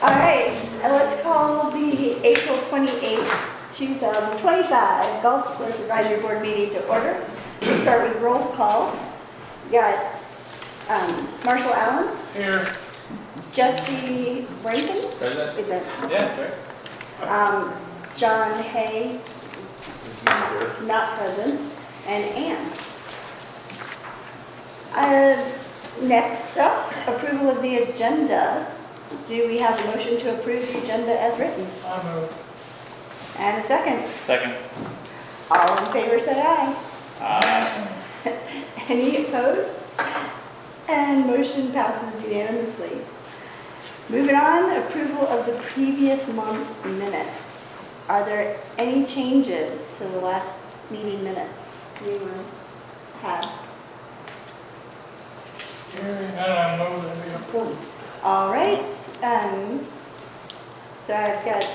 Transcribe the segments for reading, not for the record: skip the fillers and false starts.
All right, let's call the April 28th, 2025 Golf Course Advisory Board meeting to order. We'll start with roll call. We got Marshall Allen. Here. Jesse Rankin. Present. Is it? Yeah, sure. John Hay, not present, and Ann. Next up, approval of the agenda. Do we have a motion to approve the agenda as written? I move. And a second. Second. All in favor say aye. Aye. Any opposed? And motion passes unanimously. Moving on, approval of the previous month's minutes. Are there any changes to the last meeting minutes anyone have? Hearing none, I move that we approve. All right, so I've got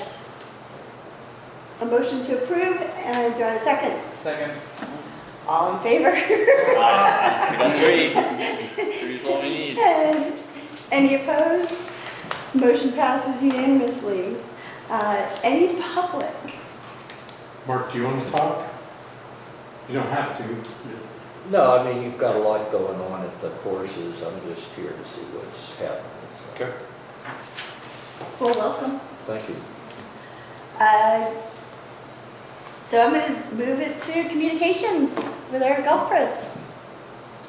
a motion to approve, and do I have a second? Second. All in favor? We got three. Three's all we need. And any opposed? Motion passes unanimously. Any public? Mark, do you want to talk? You don't have to. No, I mean, you've got a lot going on at the courses. I'm just here to see what's happening. So. Okay. Well, welcome. Thank you. So I'm going to move it to communications with our golf pros.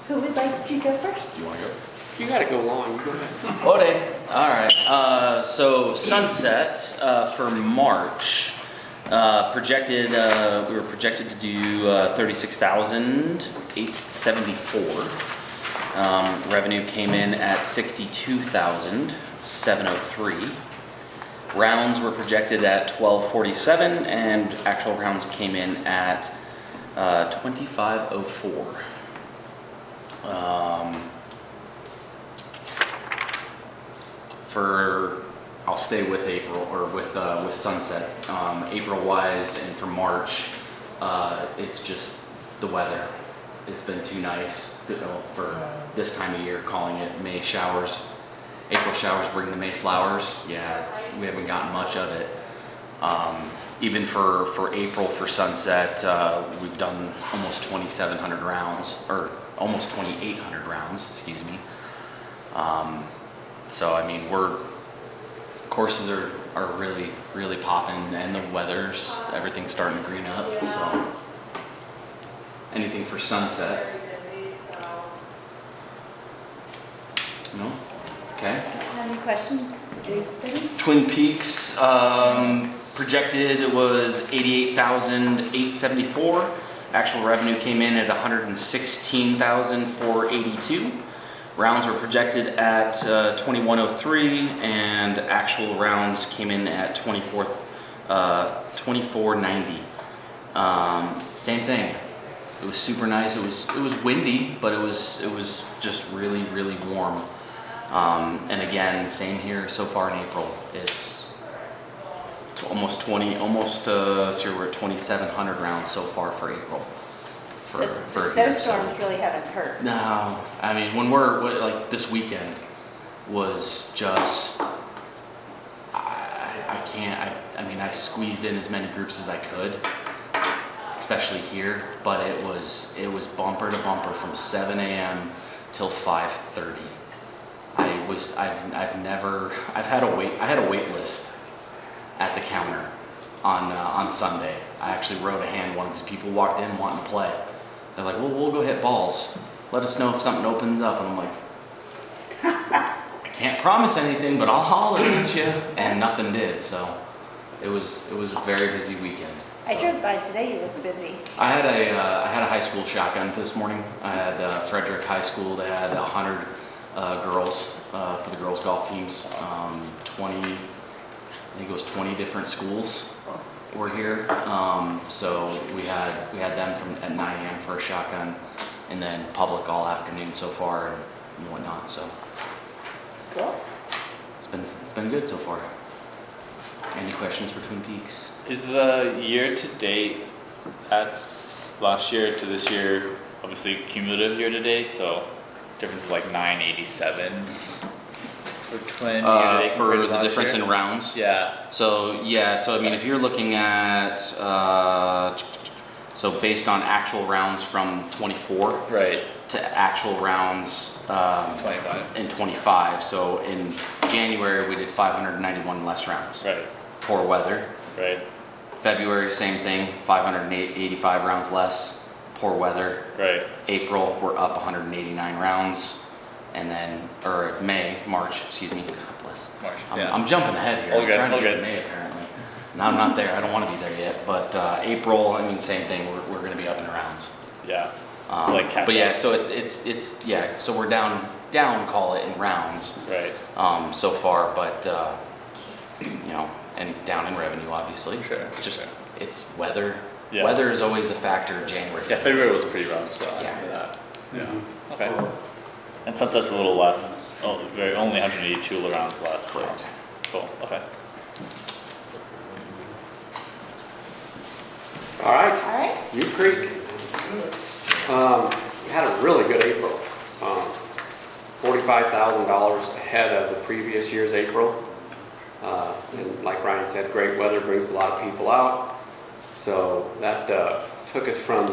Who would like to go first? Do you want to go? You gotta go long, go ahead. Ode. All right. So sunset for March. Projected. We were projected to do 36,874. Revenue came in at 62,703. Rounds were projected at 1247, and actual rounds came in at 2504. I'll stay with April or with sunset. April wise and for March, it's just the weather. It's been too nice, for this time of year. Calling it May showers. April showers bring the May flowers. Yeah, we haven't gotten much of it. Even for April for sunset, we've done almost 2,700 rounds, or almost 2,800 rounds, excuse me. So I mean, courses are really, really popping, and the weather's, everything's starting to green up, so. Anything for sunset? No? Okay. Any questions? Anybody? Twin Peaks, projected was 88,874. Actual revenue came in at 116,482. Rounds were projected at 2103, and actual rounds came in at 2490. Same thing. It was super nice. It was windy, but it was just really, really warm. And again, same here so far in April. It's almost 20, so we're at 2,700 rounds so far for April. So the snowstorms really haven't hurt. No, I mean, when like this weekend was just, I mean, I squeezed in as many groups as I could, especially here, but it was bumper to bumper from 7 a.m. till 5:30. I had a wait list at the counter on Sunday. I actually wrote a hand one because people walked in wanting to play. They're like, well, we'll go hit balls. Let us know if something opens up. And I'm like, I can't promise anything, but I'll holler at you. And nothing did. So it was a very busy weekend. I drove by today, you look busy. I had a high school shotgun this morning. I had Frederick High School. They had 100 girls for the girls golf teams. 20, I think it was 20 different schools were here. So we had them from at 9 a.m. for a shotgun, and then public all afternoon so far and whatnot. So Cool. it's been good so far. Any questions for Twin Peaks? Is the year to date, that's last year to this year, obviously cumulative year to date, so difference is like 987 for for twin year-to-date compared For to the last difference year? in rounds. Yeah. So I mean, if you're looking at, so based on actual rounds from 24 Right. to actual rounds 25. in 25. So in January, we did 591 less rounds. Right. Poor weather. Right. February, same thing, 585 rounds less. Poor weather. Right. April, we're up 189 rounds. And then, or March, excuse me. God bless. March. I'm, Yeah. I'm jumping ahead here. All I'm good, trying to all get good. to May apparently. No, I'm not there. I don't want to be there yet. But April, I mean, same thing. We're going to be up in rounds. Yeah. So like catch But yeah, up. so it's yeah. So we're down, call it in rounds Right. so far, but and down in revenue obviously. Sure. Just sure. it's weather. Yeah. Weather is always a factor. January. Yeah, February was pretty rough, so I Yeah. remember that. Yeah. Okay. And Sunset's a little less, only 182 rounds less. So. Correct. Cool. Okay. All right, All right. U Creek. We had a really good April. $45,000 ahead of the previous year's April. And like Ryan said, great weather brings a lot of people out. So that took us from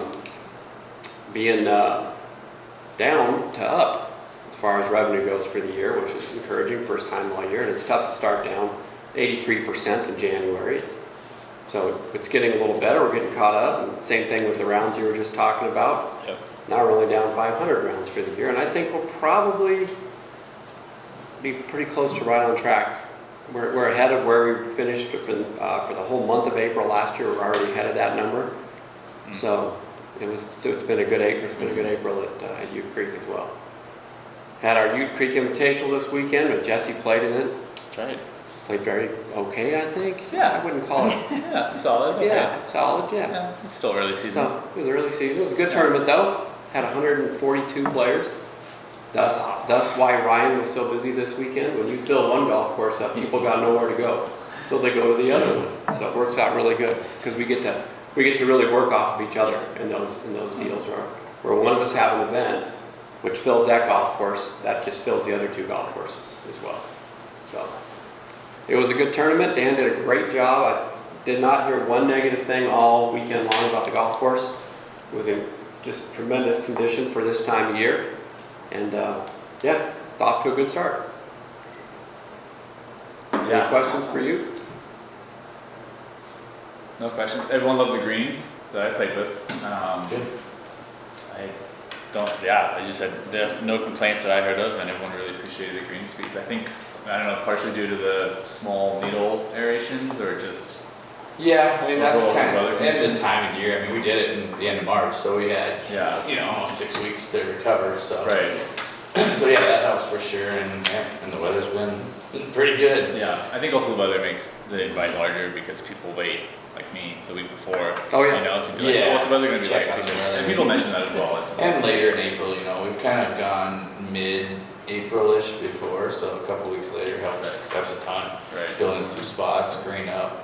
being down to up as far as revenue goes for the year, which is encouraging, first time all year. And it's tough to start down 83% in January. So it's getting a little better, we're getting caught up. And same thing with the rounds you were just talking about. Yep. Now we're only down 500 rounds for the year, and I think we'll probably be pretty close to right on track. We're ahead of where we finished for the whole month of April last year. We're already ahead of that number. So it's been a good April. It's been a good April at Ute Creek as well. Had our Ute Creek Invitational this weekend, but Jesse played in it. That's right. Played very okay, I think. Yeah. I wouldn't call it. Yeah. Solid. Okay. Yeah, solid. Yeah. Yeah. It's still early season. So it was early season. It was a good tournament though. Had 142 players. That's why Ryan was so busy this weekend. When you fill one golf course up, people got nowhere to go, so they go to the other one. So it works out really good because we get to really work off of each other in those deals where one of us have an event, which fills that golf course, that just fills the other two golf courses as well. So it was a good tournament. Dan did a great job. I did not hear one negative thing all weekend long about the golf course. It was in just tremendous condition for this time of year. And yeah, it's off to a good start. Yeah. Any questions for you? No questions. Everyone loves the greens that I played with. I don't. Yeah, I just said there are no complaints that I heard of, and everyone really appreciated the green speeds. I think I don't know, partially due to the small needle aerations or just. Yeah, I mean that's Overall kind weather of and the conditions. time of year. I mean, we did it in the end of March, so we had almost 6 weeks to recover. So Right. so yeah, that helps for sure. And the weather's been pretty good. Yeah, I think also the weather makes the invite larger because people wait, like me, the week before. Oh, yeah. You know, to be like, Yeah. oh, what's the weather going to be Check like? on the weather. And people mention that as well. It's And later in April, we've kind of gone mid-April-ish before, so a couple weeks later helps a ton. right. Fill in some spots, green up.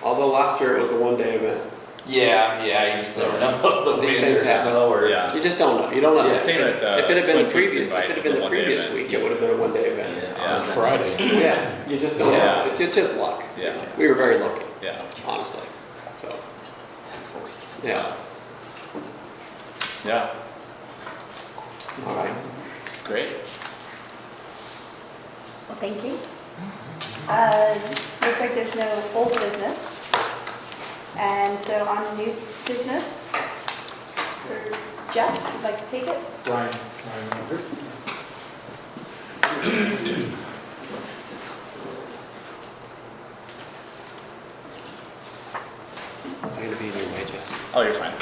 Although last year it was a one-day event. Yeah, you just never know the These wind things or happen. snow or Yeah. You just don't know. You don't know. Yeah, If same at, if it had been Twin the Peaks previous, if Invite it had was been a the one-day previous event. week, it would have been a one-day event. Yeah. On Friday. Yeah, you just don't Yeah. know. It's just luck. Yeah. We were very lucky, Yeah. honestly. So yeah. Yeah. All right. Great. Well, thank you. Looks like there's no old business. And so on to new business. For Jeff, if you'd like to take it. Ryan, I'm going to be in your way, Jess. Oh, you're fine.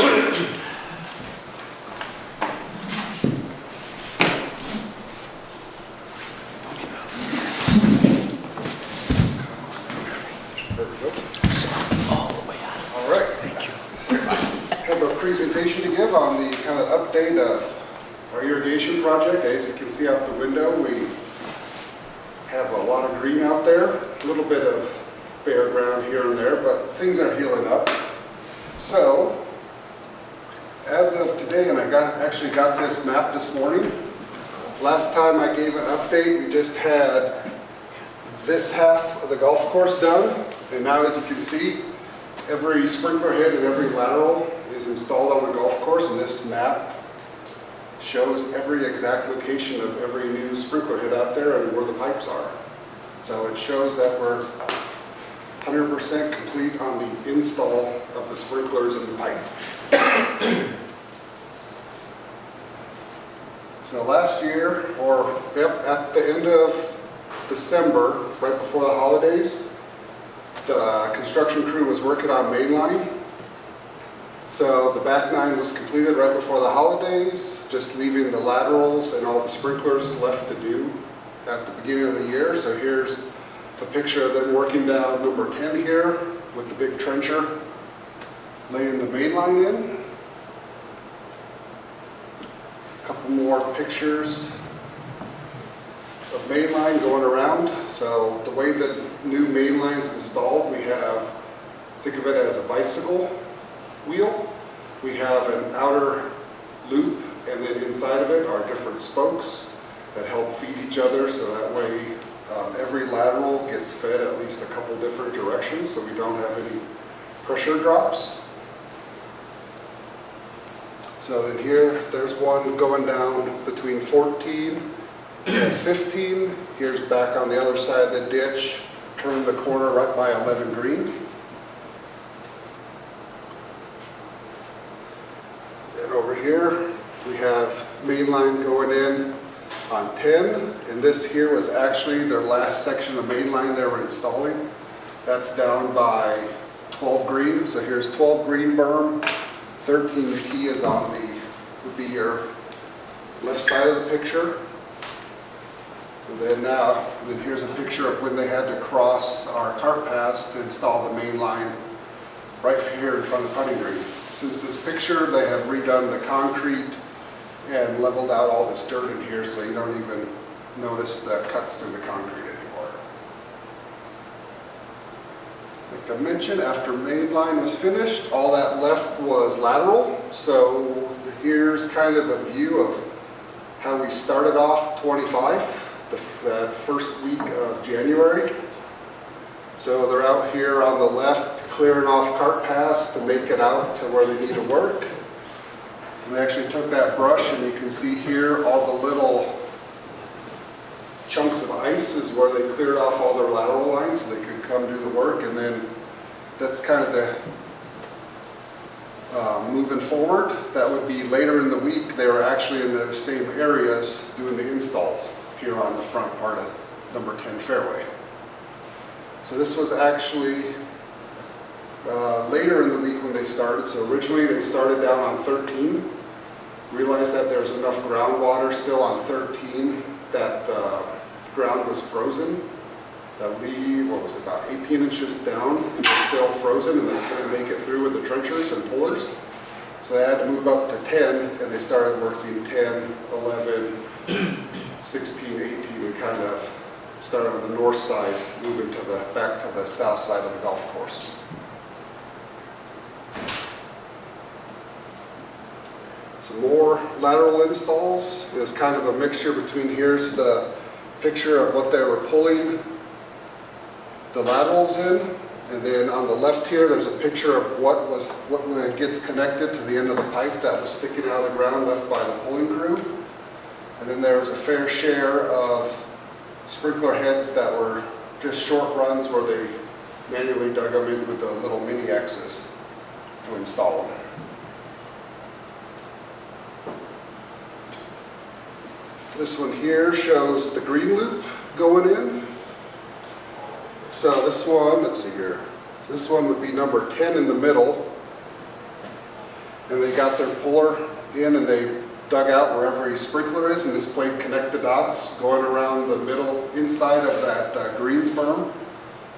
All the way out. All right. Thank you. Have a presentation to give on the kind of update of our irrigation project. As you can see out the window, we have a lot of green out there, a little bit of bare ground here and there, but things are healing up. So, as of today, and I actually got this map this morning, Last time I gave an update, we just had this half of the golf course done. And now, as you can see, every sprinkler head and every lateral is installed on the golf course. And this map shows every exact location of every new sprinkler head out there and where the pipes are. So it shows that we're 100% complete on the install of the sprinklers and the pipe. So last year, or at the end of December, right before the holidays, the construction crew was working on mainline. So the back nine was completed right before the holidays, just leaving the laterals and all the sprinklers left to do at the beginning of the year. So here's a picture of them working down number 10 here with the big trencher laying the main line in. A couple more pictures of main line going around. So the way that new main line's installed, we have, think of it as a bicycle wheel. We have an outer loop, and then inside of it are different spokes that help feed each other, so that way every lateral gets fed at least a couple different directions, so we don't have any pressure drops. So then here, there's one going down between 14 and 15. Here's back on the other side of the ditch, turn the corner right by 11 green. Then over here, we have main line going in on 10, and this here was actually their last section of main line they were installing. That's down by 12 green, so here's 12 green berm, 13 T is on the, would be your left side of the picture. And then here's a picture of when they had to cross our cart paths to install the main line right here in front of the putting green. Since this picture, they have redone the concrete and leveled out all this dirt in here, so you don't even notice the cuts through the concrete anymore. Like I mentioned, after main line was finished, all that left was lateral. So here's kind of a view of how we started off 25, that first week of January. So they're out here on the left clearing off cart paths to make it out to where they need to work. We actually took that brush, and you can see here all the little chunks of ice is where they cleared off all their lateral lines so they could come do the work. And then that's kind of the moving forward. That would be later in the week. They were actually in the same areas doing the install here on the front part of number 10 fairway. So this was actually later in the week when they started. So originally they started down on 13. Realized that there was enough groundwater still on 13 that the ground was frozen. That lead, what was it, about 18 inches down, and was still frozen, and they couldn't make it through with the trenchers and pullers. So they had to move up to 10, and they started working 10, 11, 16, 18, and kind of started on the north side, moving to the back to the south side of the golf course. Some more lateral installs. It was kind of a mixture between, here's the picture of what they were pulling the laterals in, and then on the left here there's a picture of what gets connected to the end of the pipe that was sticking out of the ground left by the pulling crew. And then there was a fair share of sprinkler heads that were just short runs where they manually dug them in with the little mini X's to install them. This one here shows the green loop going in. So this one, let's see here. So this one would be number 10 in the middle. And they got their puller in and they dug out where every sprinkler is, and this blade connect the dots going around the middle inside of that greens berm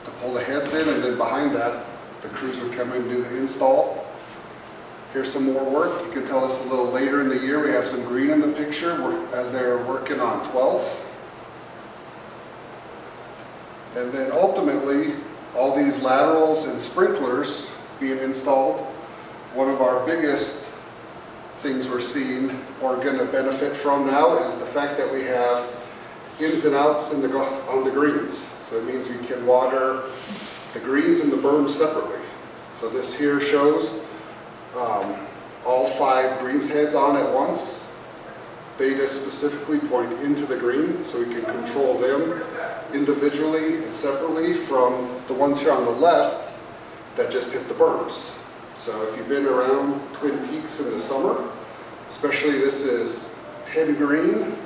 to pull the heads in, and then behind that the crews would come in and do the install. Here's some more work. You can tell us a little later in the year. We have some green in the picture as they're working on 12. And then ultimately, all these laterals and sprinklers being installed. One of our biggest things we're seeing or going to benefit from now is the fact that we have ins and outs on the greens. So it means we can water the greens and the berms separately. So this here shows all 5 greens heads on at once. Data specifically point into the green, so we can control them individually and separately from the ones here on the left that just hit the berms. So if you've been around Twin Peaks in the summer, especially this is 10 green,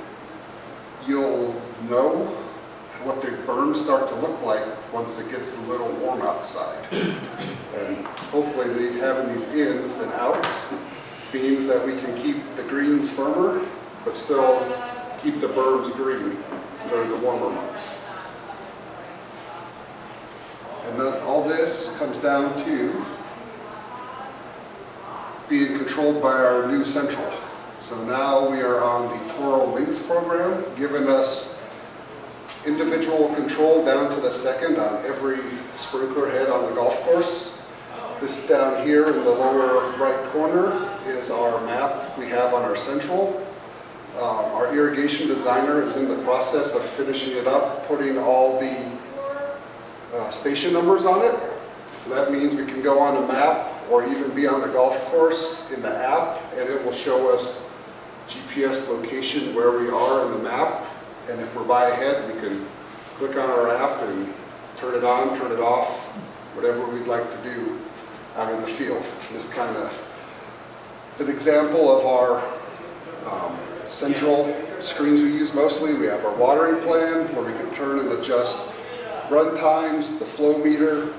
you'll know what the berms start to look like once it gets a little warm outside. And hopefully having these ins and outs means that we can keep the greens firmer, but still keep the berms green during the warmer months. And then all this comes down to being controlled by our new central. So now we are on the Toro Links program, giving us individual control down to the second on every sprinkler head on the golf course. This down here in the lower right corner is our map we have on our central. Our irrigation designer is in the process of finishing it up, putting all the station numbers on it. So that means we can go on a map or even be on the golf course in the app, and it will show us GPS location where we are in the map. And if we're by ahead, we can click on our app and turn it on, turn it off, whatever we'd like to do out in the field. This kind of an example of our central screens we use mostly. We have our watering plan where we can turn and adjust run times, the flow meter,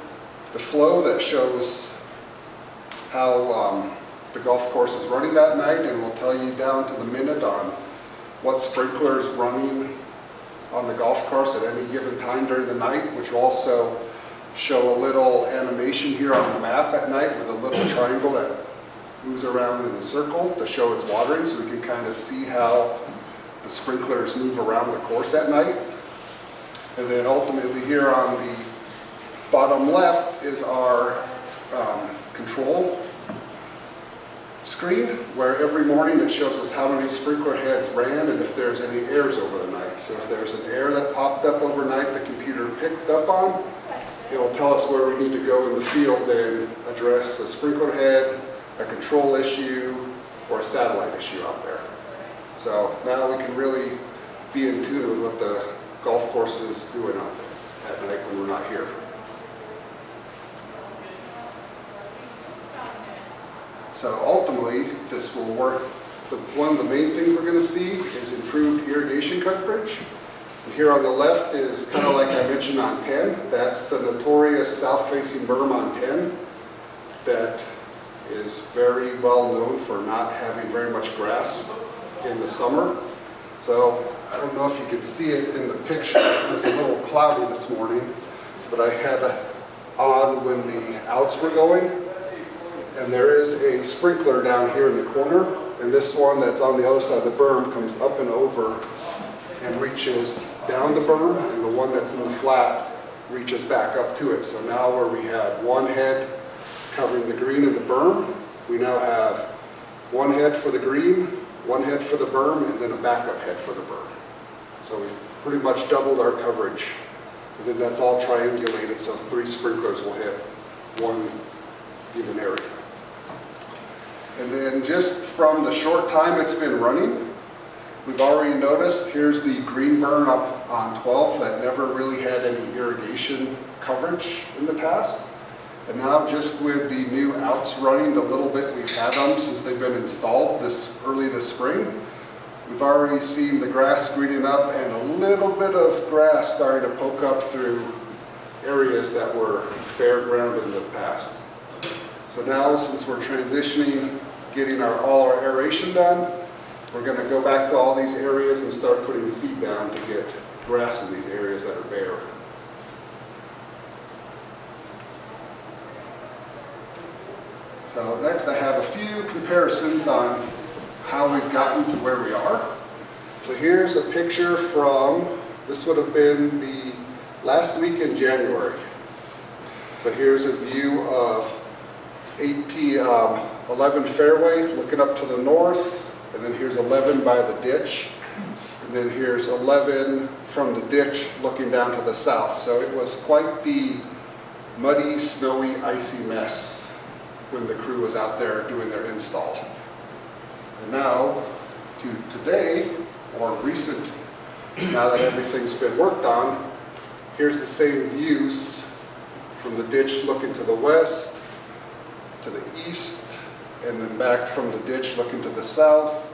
the flow that shows how the golf course is running that night, and will tell you down to the minute on what sprinkler is running on the golf course at any given time during the night, which will also show a little animation here on the map at night with a little triangle that moves around in a circle to show it's watering, so we can kind of see how the sprinklers move around the course at night. And then ultimately here on the bottom left is our control screen, where every morning it shows us how many sprinkler heads ran and if there's any errors over the night. So if there's an error that popped up overnight the computer picked up on, it will tell us where we need to go in the field and address a sprinkler head, a control issue, or a satellite issue out there. So now we can really be in tune with what the golf course is doing out there at night when we're not here. So ultimately, this will work. One of the main things we're going to see is improved irrigation coverage. And here on the left is kind of like I mentioned on 10. That's the notorious south-facing berm on 10 that is very well known for not having very much grass in the summer. So I don't know if you can see it in the picture. It was a little cloudy this morning, but I had on when the outs were going. And there is a sprinkler down here in the corner, and this one that's on the other side of the berm comes up and over and reaches down the berm, and the one that's in the flat reaches back up to it. So now where we had one head covering the green and the berm, we now have one head for the green, one head for the berm, and then a backup head for the berm. So we've pretty much doubled our coverage. And then that's all triangulated, so 3 sprinklers will hit one given area. And then just from the short time it's been running, we've already noticed here's the green burn up on 12 that never really had any irrigation coverage in the past. And now just with the new outs running, the little bit we've had them since they've been installed early this spring, we've already seen the grass greening up and a little bit of grass starting to poke up through areas that were bare ground in the past. So now, since we're transitioning, getting all our aeration done, we're going to go back to all these areas and start putting seed down to get grass in these areas that are bare. So next I have a few comparisons on how we've gotten to where we are. So here's a picture from, this would have been the last week in January. So here's a view of 8 p.m. 11 fairway looking up to the north, and then here's 11 by the ditch, and then here's 11 from the ditch looking down to the south. So it was quite the muddy, snowy, icy mess when the crew was out there doing their install. And now, to today, or recent, now that everything's been worked on, here's the same views from the ditch looking to the west, to the east, and then back from the ditch looking to the south.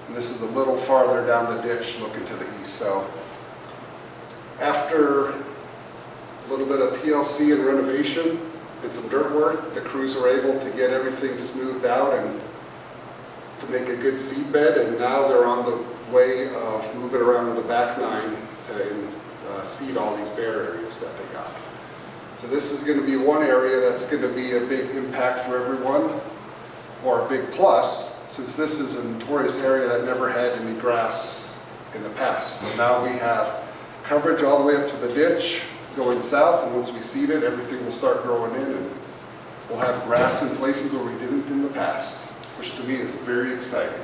And this is a little farther down the ditch looking to the east. So after a little bit of TLC and renovation and some dirt work, the crews were able to get everything smoothed out and to make a good seed bed, and now they're on the way of moving around the back nine to seed all these bare areas that they got. So this is going to be one area that's going to be a big impact for everyone, or a big plus, since this is a notorious area that never had any grass in the past. So now we have coverage all the way up to the ditch going south, and once we seed it, everything will start growing in, and we'll have grass in places where we didn't in the past, which to me is very exciting.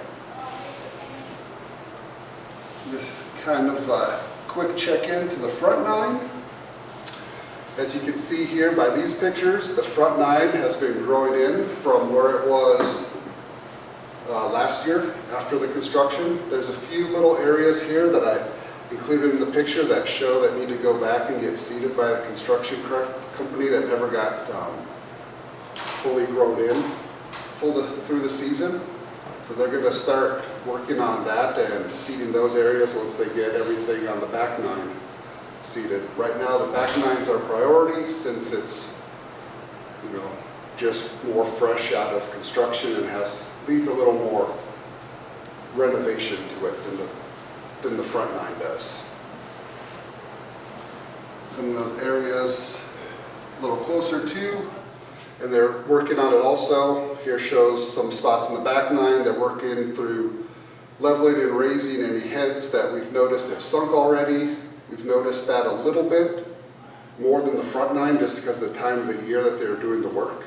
Just kind of a quick check-in to the front nine. As you can see here by these pictures, the front nine has been growing in from where it was last year after the construction. There's a few little areas here that I included in the picture that show that need to go back and get seeded by the construction company that never got fully grown in through the season. So they're going to start working on that and seeding those areas once they get everything on the back nine seeded. Right now the back nine's our priority since it's, you know, just more fresh out of construction and needs a little more renovation to it than the front nine does. Some of those areas a little closer to, and they're working on it also. Here shows some spots in the back nine. They're working through leveling and raising any heads that we've noticed have sunk already. We've noticed that a little bit more than the front nine just because of the time of the year that they're doing the work.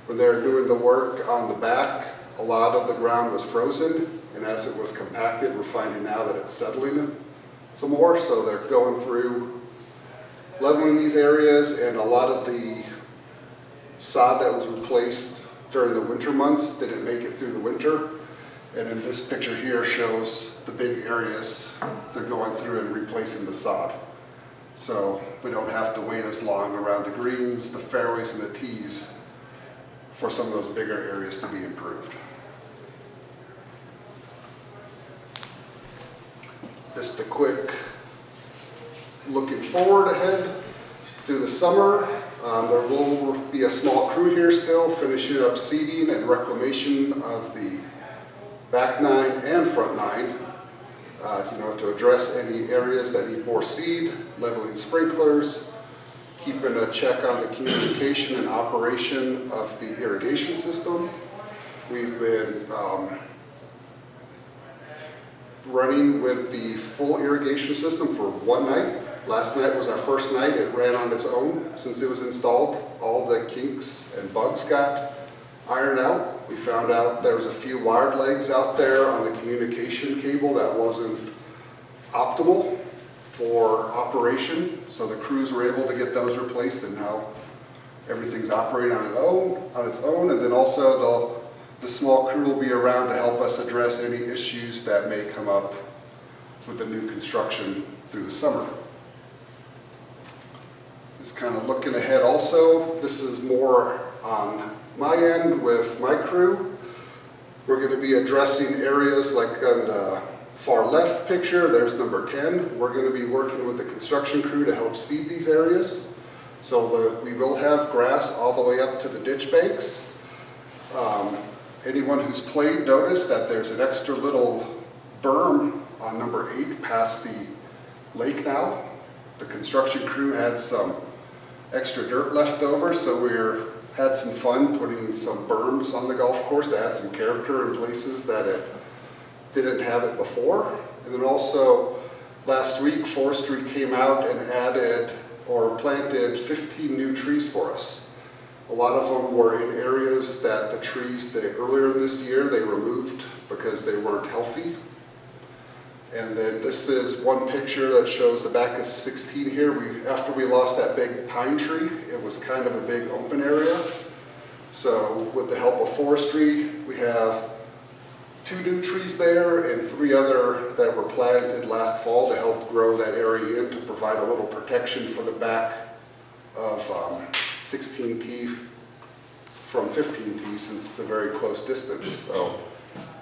When they're doing the work on the back, a lot of the ground was frozen, and as it was compacted, we're finding now that it's settling some more. So they're going through leveling these areas, and a lot of the sod that was replaced during the winter months didn't make it through the winter. And in this picture here shows the big areas they're going through and replacing the sod. So we don't have to wait as long around the greens, the fairways, and the tees for some of those bigger areas to be improved. Just a quick looking forward ahead through the summer. There will be a small crew here still finishing up seeding and reclamation of the back nine and front nine, to address any areas that need more seed, leveling sprinklers, keeping a check on the communication and operation of the irrigation system. We've been running with the full irrigation system for one night. Last night was our first night. It ran on its own since it was installed. All the kinks and bugs got ironed out. We found out there was a few wired legs out there on the communication cable that wasn't optimal for operation. So the crews were able to get those replaced, and now everything's operating on its own. And then also the small crew will be around to help us address any issues that may come up with the new construction through the summer. Just kind of looking ahead also, this is more on my end with my crew. We're going to be addressing areas like on the far left picture, there's number 10. We're going to be working with the construction crew to help seed these areas. So we will have grass all the way up to the ditch banks. Anyone who's played noticed that there's an extra little berm on number 8 past the lake now. The construction crew had some extra dirt left over, so we had some fun putting some berms on the golf course to add some character in places that it didn't have it before. And then also last week, forestry came out and added or planted 15 new trees for us. A lot of them were in areas that the trees that earlier this year they removed because they weren't healthy. And then this is one picture that shows the back of 16 here. After we lost that big pine tree, it was kind of a big open area. So with the help of forestry, we have 2 new trees there and 3 other that were planted last fall to help grow that area in to provide a little protection for the back of 16T from 15T since it's a very close distance. So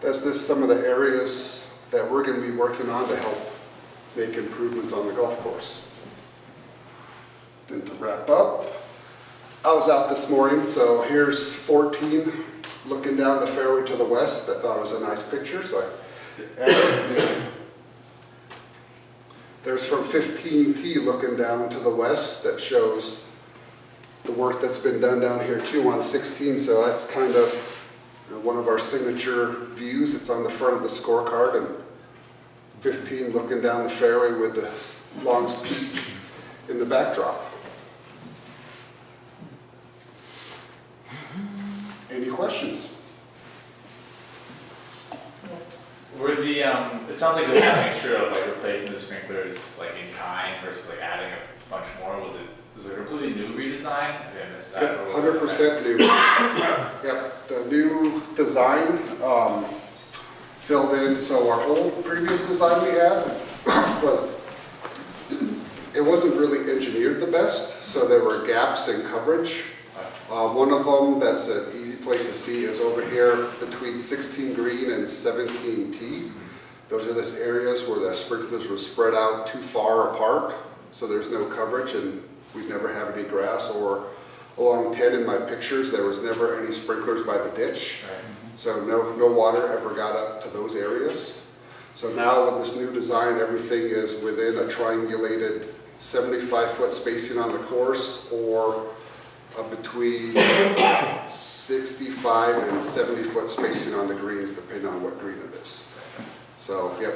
that's just some of the areas that we're going to be working on to help make improvements on the golf course. Then to wrap up, I was out this morning, so here's 14 looking down the fairway to the west. I thought it was a nice picture, so I added it. There's from 15T looking down to the west that shows the work that's been done down here too on 16, so that's kind of one of our signature views. It's on the front of the scorecard, and 15 looking down the fairway with the Long's Peak in the backdrop. Any questions? Were the, it sounds like it was a mixture of like replacing the sprinklers like in kind versus like adding a bunch more. Was it a completely new redesign? Maybe I missed that. Yep, 100% new. Yep, the new design filled in. So our old previous design we had it wasn't really engineered the best, so there were gaps in coverage. One of them that's an easy place to see is over here between 16 green and 17T. Those are the areas where the sprinklers were spread out too far apart, so there's no coverage, and we'd never have any grass. Or along 10 in my pictures, there was never any sprinklers by the ditch, so no water ever got up to those areas. So now with this new design, everything is within a triangulated 75-foot spacing on the course, or between 65 and 70-foot spacing on the greens, depending on what green it is. So yeah,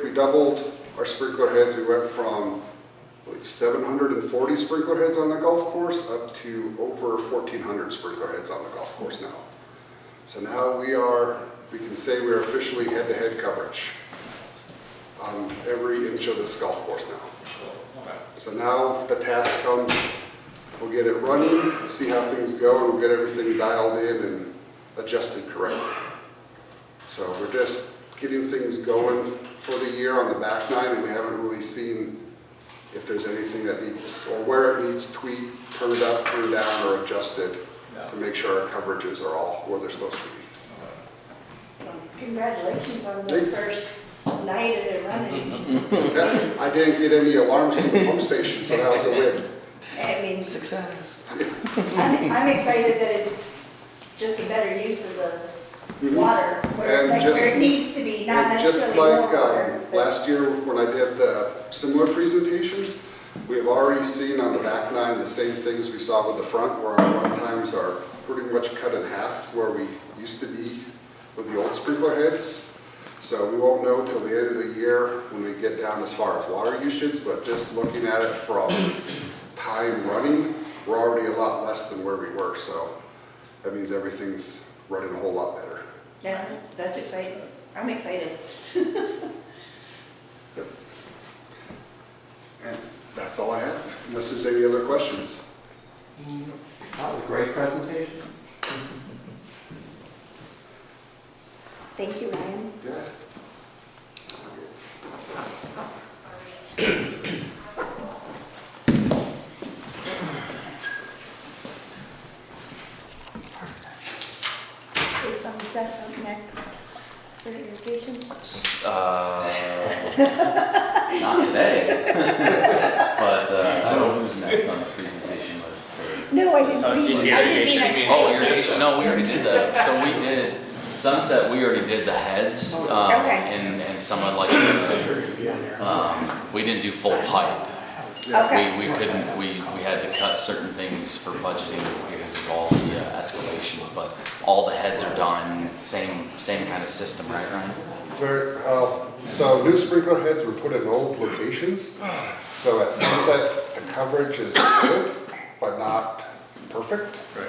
we doubled our sprinkler heads. We went from, I believe, 740 sprinkler heads on the golf course up to over 1,400 sprinkler heads on the golf course now. So now we can say we're officially head-to-head coverage on every inch of this golf course now. So now the task comes, we'll get it running, see how things go, and we'll get everything dialed in and adjusted correctly. So we're just getting things going for the year on the back nine, and we haven't really seen if there's anything that needs, or where it needs tweaked, turned up, turned down, or adjusted to make sure our coverages are all where they're supposed to be. Well, congratulations on the Thanks. first night of it running. I didn't get any alarms from the pump station, so that was a win. I mean, Success. I'm excited that it's just a better use of the water, And where just- it needs to be, not And just necessarily more like water. but- last year when I did the similar presentation, we've already seen on the back nine the same things we saw with the front, where our run times are pretty much cut in half where we used to be with the old sprinkler heads. So we won't know till the end of the year when we get down as far as water usage, but just looking at it from time running, we're already a lot less than where we were. So that means everything's running a whole lot better. Yeah, that's exciting. I'm excited. And that's all I have, unless there's any other questions. That was a great presentation. Thank you, Ryan. Yeah. Is Sunset up next for irrigation? Not today. But I don't know who's next on the presentation list for. No, I didn't So mean, you I didn't irrigation, mean. you mean- Oh, irrigation, no, we already did that. So we did, Sunset, we already did the heads, Okay. and someone like, we didn't do full pipe. Okay. We couldn't, we had to cut certain things for budgeting because of all the escalations, but all the heads are done, same kind of system, right, Ryan? So new sprinkler heads were put in old locations. So at Sunset, the coverage is good, but not perfect. Right.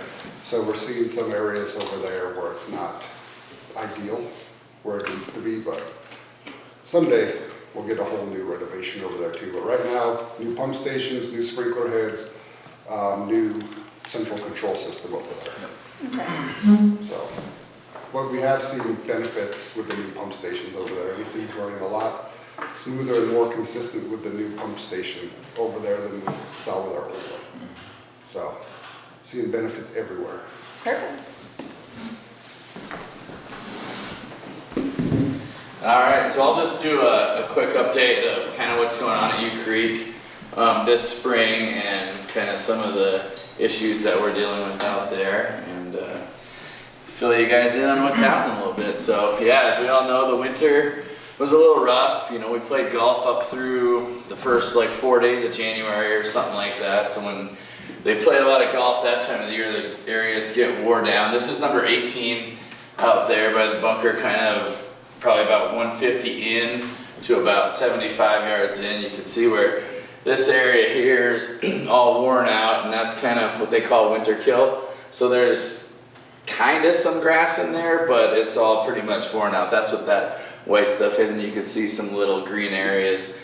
So we're seeing some areas over there where it's not ideal, where it needs to be, but someday we'll get a whole new renovation over there too. But right now, new pump stations, new sprinkler heads, new central control system over there. Okay. So, but we have seen benefits with the new pump stations over there. Everything's running a lot smoother and more consistent with the new pump station over there than we saw with our old one. So, seeing benefits everywhere. Perfect. All right, so I'll just do a quick update of kind of what's going on at U Creek this spring and kind of some of the issues that we're dealing with out there, and fill you guys in on what's happening a little bit. So yeah, as we all know, the winter was a little rough. You know, we played golf up through the first like 4 days of January or something like that. So when they play a lot of golf that time of the year, the areas get wore down. This is number 18 out there by the bunker, kind of probably about 150 in to about 75 yards in. You can see where this area here is all worn out, and that's kind of what they call winter kill. So there's kind of some grass in there, but it's all pretty much worn out. That's what that white stuff is, and you can see some little green areas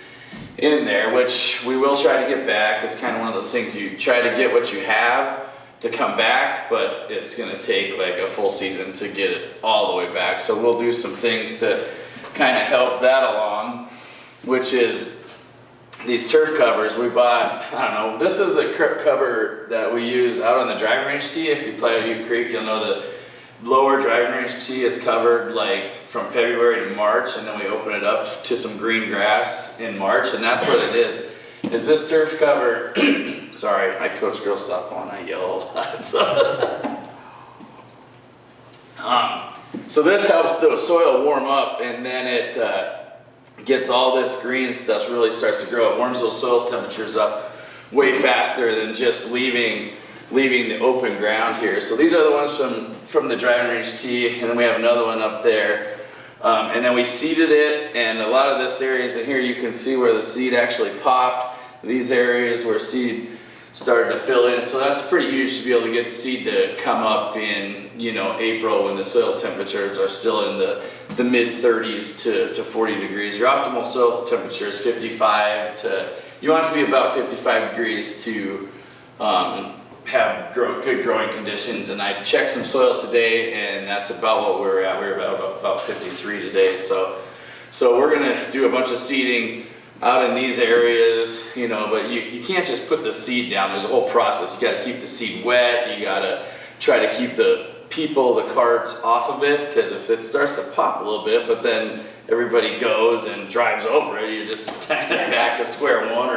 in there, which we will try to get back. It's kind of one of those things, you try to get what you have to come back, but it's going to take like a full season to get it all the way back. So we'll do some things to kind of help that along, which is these turf covers we bought. I don't know, this is the cover that we use out on the driving range tee. If you play at U Creek, you'll know the lower driving range tee is covered like from February to March, and then we open it up to some green grass in March, and that's what it is this turf cover. Sorry, I coach girls softball and I yell a lot. So this helps the soil warm up, and then it gets all this green stuff really starts to grow. It warms those soil temperatures up way faster than just leaving the open ground here. So these are the ones from the driving range tee, and then we have another one up there. And then we seeded it, and a lot of this areas in here you can see where the seed actually popped. These areas where seed started to fill in, so that's pretty huge to be able to get seed to come up in, you know, April when the soil temperatures are still in the mid 30s to 40 degrees. Your optimal soil temperature is 55 to, you want it to be about 55 degrees to have good growing conditions. And I checked some soil today, and that's about what we're at. We're about 53 today. So we're gonna do a bunch of seeding out in these areas, you know, but you can't just put the seed down. There's a whole process. You got to keep the seed wet. You got to try to keep the carts off of it, because if it starts to pop a little bit, but then everybody goes and drives over it, you're just kind of back to square one,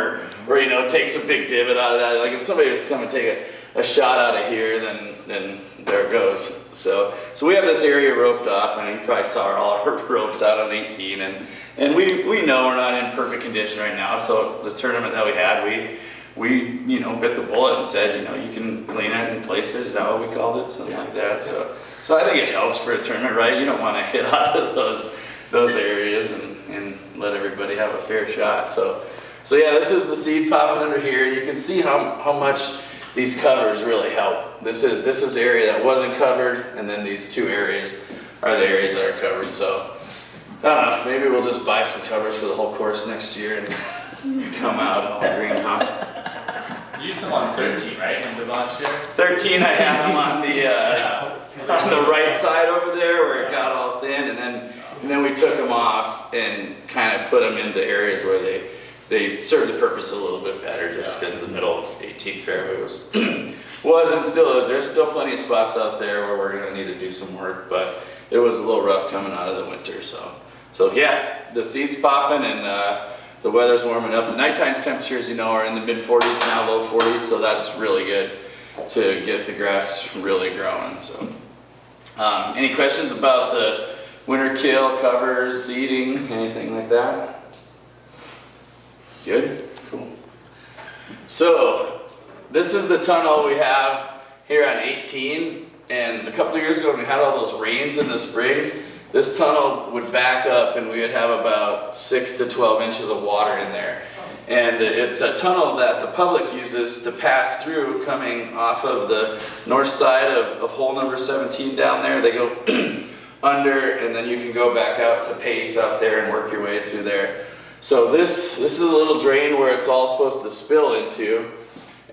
or you know, takes a big divot out of that. Like if somebody was to come and take a shot out of here, then there it goes. So we have this area roped off. I mean, you probably saw all our ropes out on 18, and we know we're not in perfect condition right now. So the tournament that we had, we you know, bit the bullet and said, you know, you can clean it in places. Is that what we called it? Something like that. So I think it helps for a tournament, right? You don't want to hit out of those areas and let everybody have a fair shot. So yeah, this is the seed popping under here, and you can see how much these covers really help. This is the area that wasn't covered, and then these two areas are the areas that are covered. So I don't know, maybe we'll just buy some covers for the whole course next year and come out all green, huh? You used them on 13, right, in the last year? 13, I had them on the right side over there where it got all thin, and then we took them off and kind of put them into areas where they served the purpose a little bit better, just because the middle of 18th fairway was and still is. There's still plenty of spots out there where we're going to need to do some work, but it was a little rough coming out of the winter. So yeah, the seed's popping, and the weather's warming up. The nighttime temperatures, you know, are in the mid 40s now, low 40s, so that's really good to get the grass really growing. So any questions about the winter kill, covers, seeding, anything like that? Good? Cool. So this is the tunnel we have here on 18, and a couple of years ago when we had all those rains in the spring, this tunnel would back up and we would have about 6 to 12 inches of water in there. And it's a tunnel that the public uses to pass through coming off of the north side of hole number 17 down there. They go under, and then you can go back out to Pace out there and work your way through there. So this is a little drain where it's all supposed to spill into,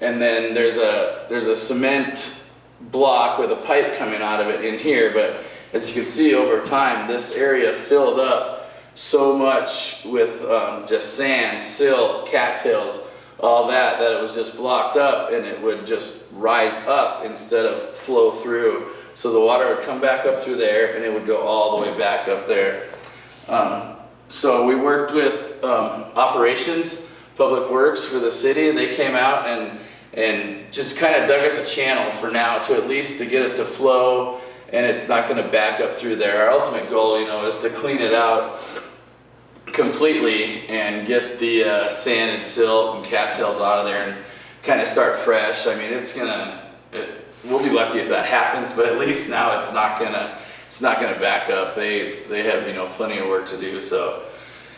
and then there's a cement block with a pipe coming out of it in here. But as you can see over time, this area filled up so much with just sand, silt, cattails, all that it was just blocked up, and it would just rise up instead of flow through. So the water would come back up through there, and it would go all the way back up there. So we worked with operations, Public Works for the city. They came out and just kind of dug us a channel for now to at least to get it to flow, and it's not going to back up through there. Our ultimate goal, is to clean it out completely and get the sand and silt and cattails out of there and kind of start fresh. I mean, we'll be lucky if that happens, but at least now it's not gonna back up. They have plenty of work to do. So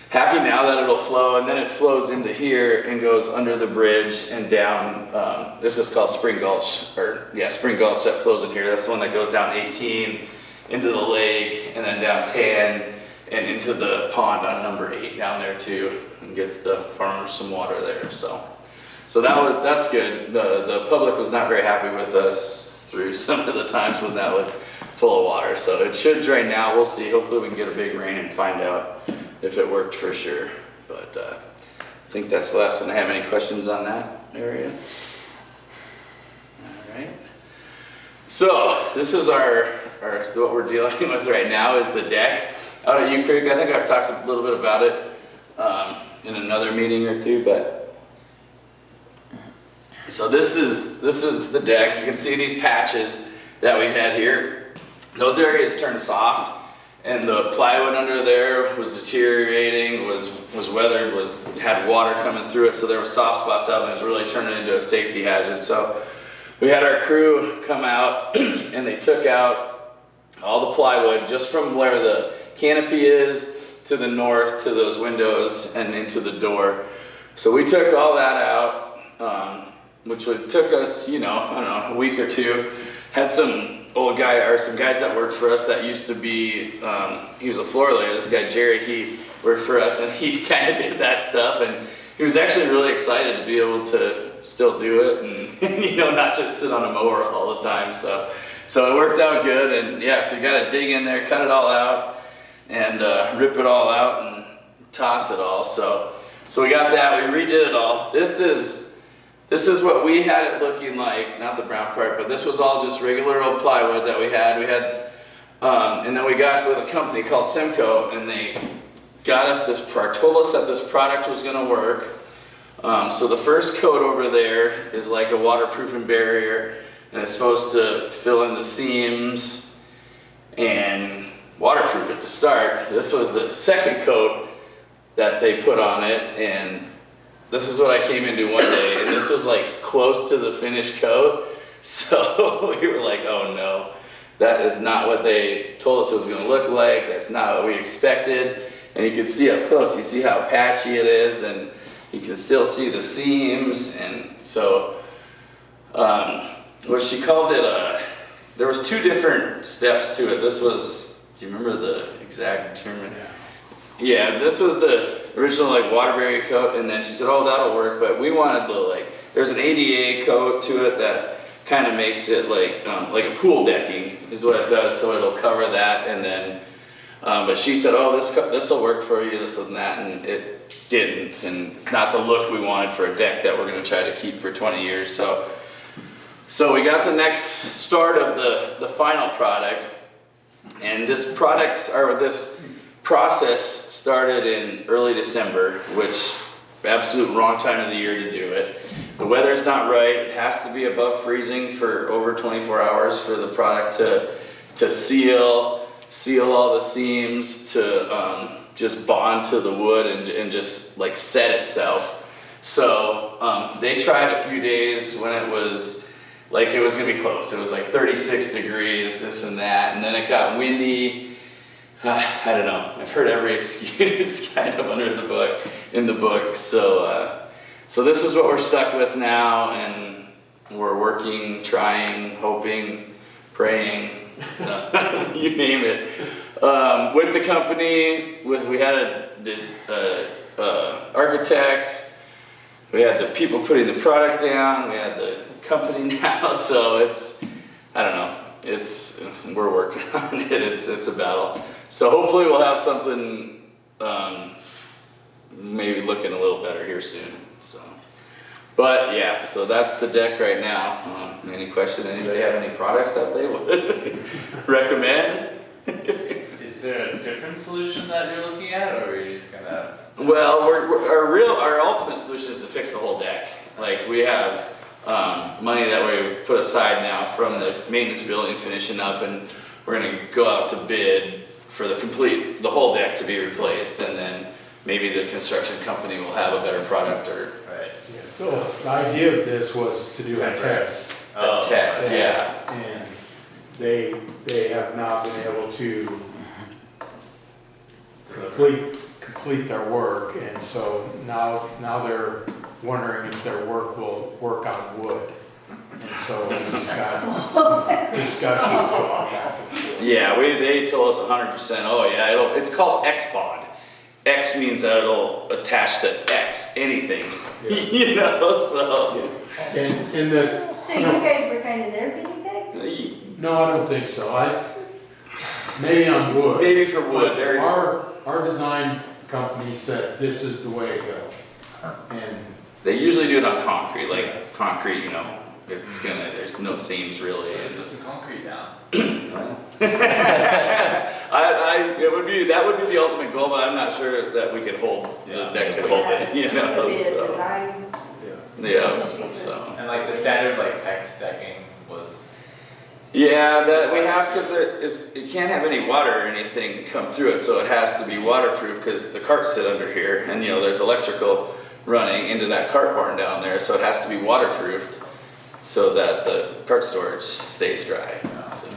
happy now that it'll flow, and then it flows into here and goes under the bridge and down. This is called Spring Gulch, Spring Gulch that flows in here. That's the one that goes down 18 into the lake and then down 10 and into the pond on number 8 down there too, and gets the farmers some water there. So that's good. The public was not very happy with us through some of the times when that was full of water. So it should drain now. We'll see. Hopefully we can get a big rain and find out if it worked for sure. But I think that's the last one. I have any questions on that area? All right. So this is our what we're dealing with right now is the deck out at U Creek. I think I've talked a little bit about it in another meeting or two, but so this is the deck. You can see these patches that we had here. Those areas turned soft, and the plywood under there was deteriorating, was weathered, had water coming through it, so there were soft spots out, and it was really turning into a safety hazard. So we had our crew come out, and they took out all the plywood just from where the canopy is to the north to those windows and into the door. So we took all that out, which took us, a week or two. Had some some guys that worked for us that used to be, he was a floor layer. This guy Jerry, he worked for us, and he kind of did that stuff, and he was actually really excited to be able to still do it and not just sit on a mower all the time. So it worked out good, and so you got to dig in there, cut it all out, and rip it all out and toss it all. So we got that. We redid it all. This is what we had it looking like. Not the brown part, but this was all just regular old plywood that we had. And then we got with a company called Simcoe, and they got us told us that this product was going to work. So the first coat over there is like a waterproofing barrier, and it's supposed to fill in the seams and waterproof it to start. This was the second coat that they put on it, and this is what I came into one day, and this was like close to the finished coat. So we were like, oh no, that is not what they told us it was going to look like. That's not what we expected. And you can see up close, you see how patchy it is, and you can still see the seams. And so what she called it, there was 2 different steps to it. This was, do you remember the exact term? Yeah, this was the original water barrier coat, and then she said, oh, that'll work, but we wanted there's an ADA coat to it that kind of makes it like a pool decking is what it does, so it'll cover that. And then, but she said, oh, this will work for you, this and that, and it didn't, and it's not the look we wanted for a deck that we're going to try to keep for 20 years. So we got the next start of the final product, and this process started in early December, which absolute wrong time of the year to do it. The weather's not right. It has to be above freezing for over 24 hours for the product to seal all the seams, to just bond to the wood and just set itself. So they tried a few days when it was it was gonna be close. It was 36 degrees, this and that, and then it got windy. I don't know. I've heard every excuse kind of in the book. So so this is what we're stuck with now, and we're working, trying, hoping, praying, you name it. With the company, we had architect, we had the people putting the product down, we had the company now, so it's, I don't know, we're working on it, it's a battle. So hopefully we'll have something, maybe looking a little better here soon, so. But yeah, so that's the deck right now. Any question, anybody have any products that they would recommend? Is there a different solution that you're looking at, or are you just gonna? Well, our ultimate solution is to fix the whole deck. Like, we have money that we've put aside now from the maintenance building finishing up, and we're gonna go out to bid for the whole deck to be replaced, and then maybe the construction company will have a better product or. Right. So the idea of this was to do a test. A test, And- yeah. And they have not been able to complete their work, and so now they're wondering if their work will work on wood. And so we've got some discussions about that. Yeah, they told us 100%, oh yeah, it's called X-Bond. X means that it'll attach to X, anything, Yeah. you know, so. And the. So you guys were kind of their guinea pig? No, I don't think so. Maybe on wood. Maybe for wood, there. Our design company said this is the way to go. And They usually do it on concrete, like concrete, you know, there's no seams really. Put some concrete down. That would be the ultimate goal, but I'm not sure that we could hold, the deck could hold it, you That would know, be a so. design. Yeah, so. And like the standard like PEX decking was. Yeah, that we have, because it can't have any water or anything come through it, so it has to be waterproof, because the carts sit under here, and you know, there's electrical running into that cart barn down there, so it has to be waterproofed so that the cart storage stays dry. So.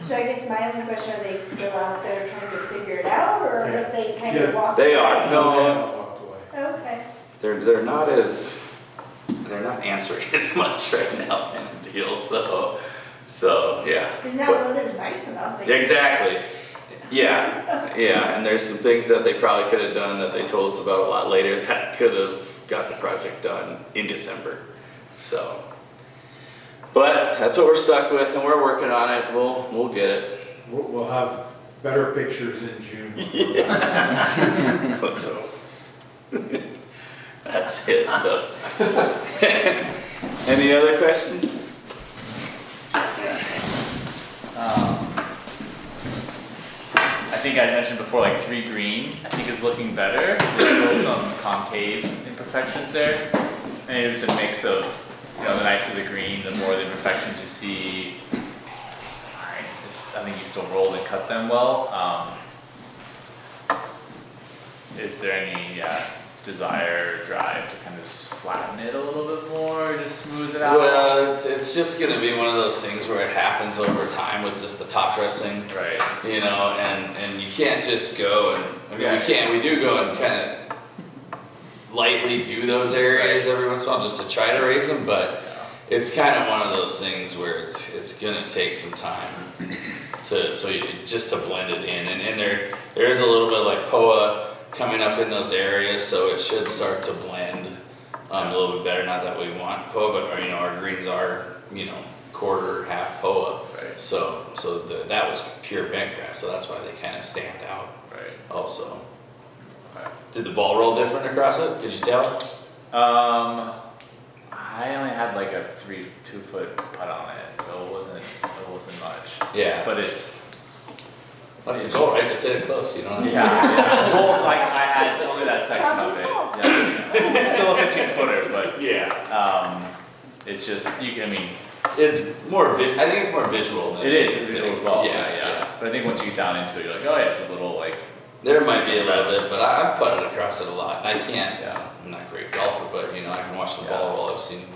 So I guess my only question, are they still out there trying to figure it out, or have they kind of Yeah, walked they away? are. No. they haven't walked away. Okay. They're not answering as much right now kind of deal, so yeah. Because now the weather's nice enough. they- Exactly. Yeah, and there's some things that they probably could have done that they told us about a lot later that could have got the project done in December. So, but that's what we're stuck with, and we're working on it. We'll get it. We'll have better pictures in June. Let's hope. That's it. So, any other questions? I think I mentioned before, like 3 green, I think is looking better. There's still some concave imperfections there. And it's a mix of, you know, the nicer the green, the more the imperfections you see. Alright, I think you still rolled and cut them well. Is there any desire or drive to kind of just flatten it a little bit more, or just smooth it out? Well, it's just gonna be one of those things where it happens over time with just the top dressing. Right. You know, and you can't just go and, we do go and kind of lightly do those areas every once in a while just to try to raise them, but it's kind of one of those things where it's gonna take some time just to blend it in, and there is a little bit like POA coming up in those areas, so it should start to blend a little bit better. Not that we want POA, but our greens are, quarter, half POA. Right. So that was pure bent grass, so that's why they kind of stand out. Right. Also, Okay. did the ball roll different across it? Could you tell? I only had like a 2-foot putt on it, so it wasn't much. Yeah. But it's That's the goal, right? Just hit it close, yeah. Well, like I had only that section of it. Yeah. It's still a 15-footer, but Yeah. it's just I mean, It's more. I think it's more visual. Than it is visual as well. Yeah. But I think once you get down into it, you're like, oh yeah, it's a little like. There might be a little bit, but I've putted across it a lot. I can't. Yeah. I'm not a great golfer, but I can watch the ball roll. I've seen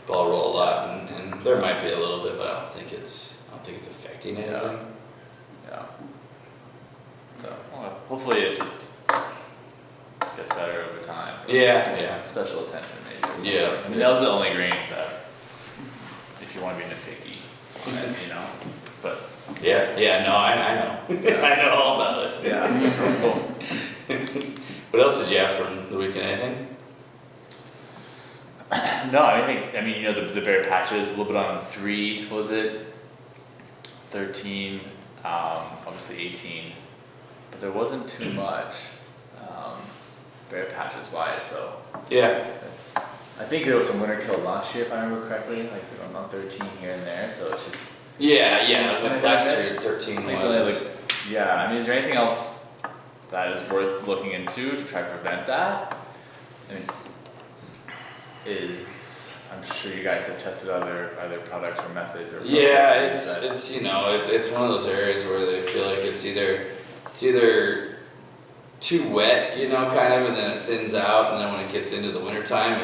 ball roll a lot, and there might be a little bit, but I don't think it's affecting it. Yeah. So well, hopefully it just gets better over time. But Yeah. special attention maybe. Or something. Yeah. I mean, that was the only green that, if you want to be nitpicky, and, you know, but Yeah, no, I know. I know all about it. yeah, cool. What else did you have from the weekend? Anything? No, I mean, you know, the bare patches, a little bit on 3, what was it? 13, obviously 18, but there wasn't too much, bare patches wise, so Yeah. it's, I think there was some winter kill last year if I remember correctly, like I said, on 13 here and there, so it's just. Yeah. Something Last like year, this. 13 I think was. yeah, I mean, is there anything else that is worth looking into to try to prevent that? I mean, I'm sure you guys have tested other products or methods or Yeah, processes that- it's you know it's one of those areas where they feel like it's either too wet, you know, kind of, and then it thins out, and then when it gets into the wintertime,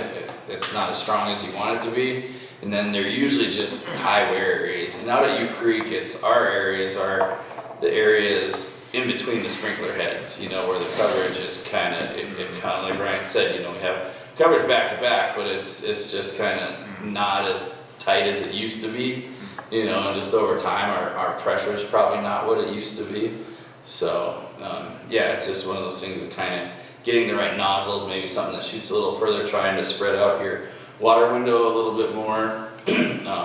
it's not as strong as you want it to be, and then they're usually just high wear areas. And out at U Creek, our areas are the areas in between the sprinkler heads, you know, where the coverage is kind of, like Ryan said, you know, we have coverage back to back, but it's just kind of not as tight as it used to be, you know, and just over time our pressure is probably not what it used to be. So yeah, it's just one of those things of kind of getting the right nozzles, maybe something that shoots a little further, trying to spread out your water window a little bit more,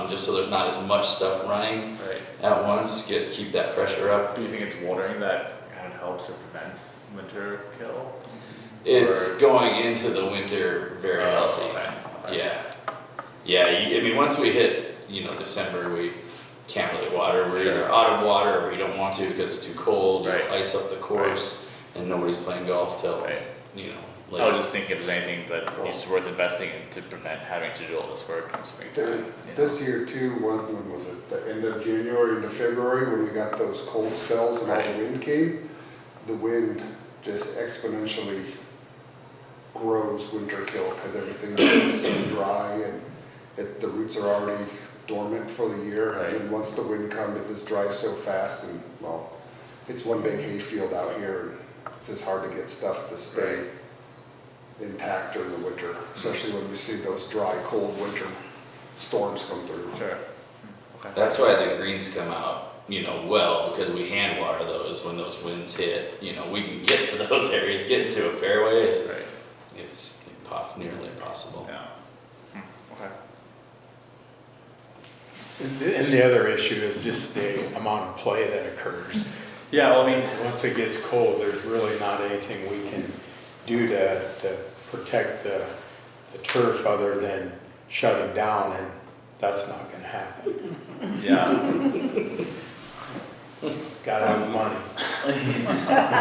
just so there's not as much stuff running at once, keep that pressure up. Do you think it's watering that kind of helps or prevents winter kill? It's going into the winter very healthy. Okay. Yeah. I mean, once we hit, you know, December, we can't really water. We're Sure. either out of water or we don't want to because it's too cold. Right. You'll ice up the course, and nobody's playing golf till you know. Late. I was just thinking if there's anything that is worth investing in to prevent having to do all this work in springtime. This year too, when was it, the end of January into February, when we got those cold spells and all Right. the wind came, the wind just exponentially grows winter kill because everything is so dry and the roots are already dormant for the year. Right. And then once the wind comes, it's dry so fast, and well, it's one big hay field out here, and it's just hard to get stuff to stay intact during the winter, especially when we see those dry, cold winter storms come through. Sure. Okay. That's why the greens come out, you know, well, because we hand water those when those winds hit. You know, we can get to those areas, get into a fairway. It's nearly impossible. Yeah. Okay. And the other issue is just the amount of play that occurs. Yeah, well, I mean, Once it gets cold, there's really not anything we can do to protect the turf other than shutting down, and that's not gonna happen. yeah, Gotta have money.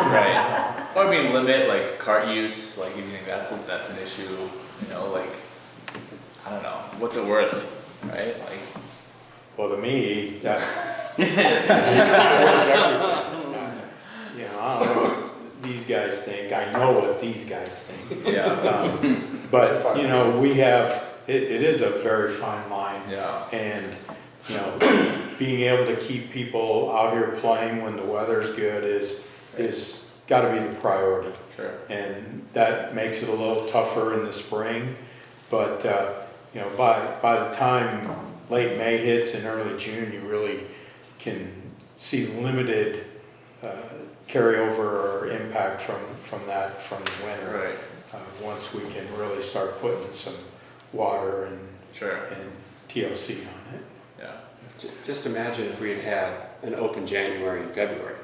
right. Or I mean, limit like cart use, like if you think that's an issue, you know, like, I don't know, what's it worth, right? Like, Well, to me, that. You know, I don't know what these guys think, I know what these guys think. yeah, But, you know, we have, it is a very fine line. yeah, And, you know, being able to keep people out here playing when the weather's good is gotta be the priority. sure. And that makes it a little tougher in the spring, but, you know, by the time late May hits and early June, you really can see limited carryover or impact from the winter. Right, Once we can really start putting some water and sure, TLC on it. yeah, Just imagine if we had had an open January and February.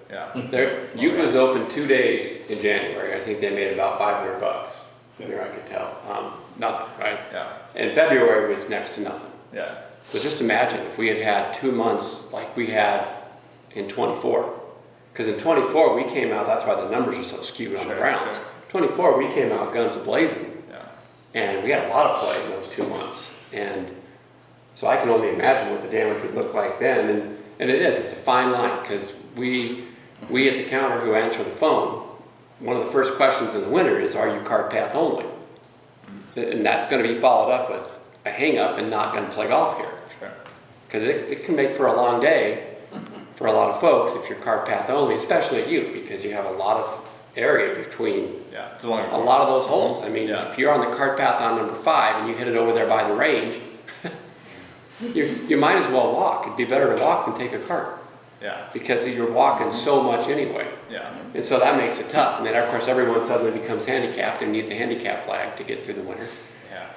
yeah, Ute was open 2 days in January. I think they made about $500 there, I could tell. Nothing, right? yeah, And February was next to nothing. yeah, So just imagine if we had had 2 months like we had in 24. Because in 24 we came out, that's why the numbers are so skewed on the Sure, Browns. sure. 24 we came out guns a-blazing. yeah, And we had a lot of play in those 2 months. And so I can only imagine what the damage would look like then. And it is, it's a fine line, because we at the counter who answer the phone, one of the first questions in the winter is, are you cart path only? And that's going to be followed up with a hang up and not going to play golf here. sure, Because it can make for a long day for a lot of folks if you're cart path only, especially at you, because you have a lot of area between Yeah, it's a longer a course. lot of those holes. I mean, Yeah. if you're on the cart path on number 5 and you hit it over there by the range, you might as well walk. It'd be better to walk than take a cart Yeah, because you're walking so much anyway. yeah, And so that makes it tough. And then of course everyone suddenly becomes handicapped and needs a handicap flag to get through the winter. yeah.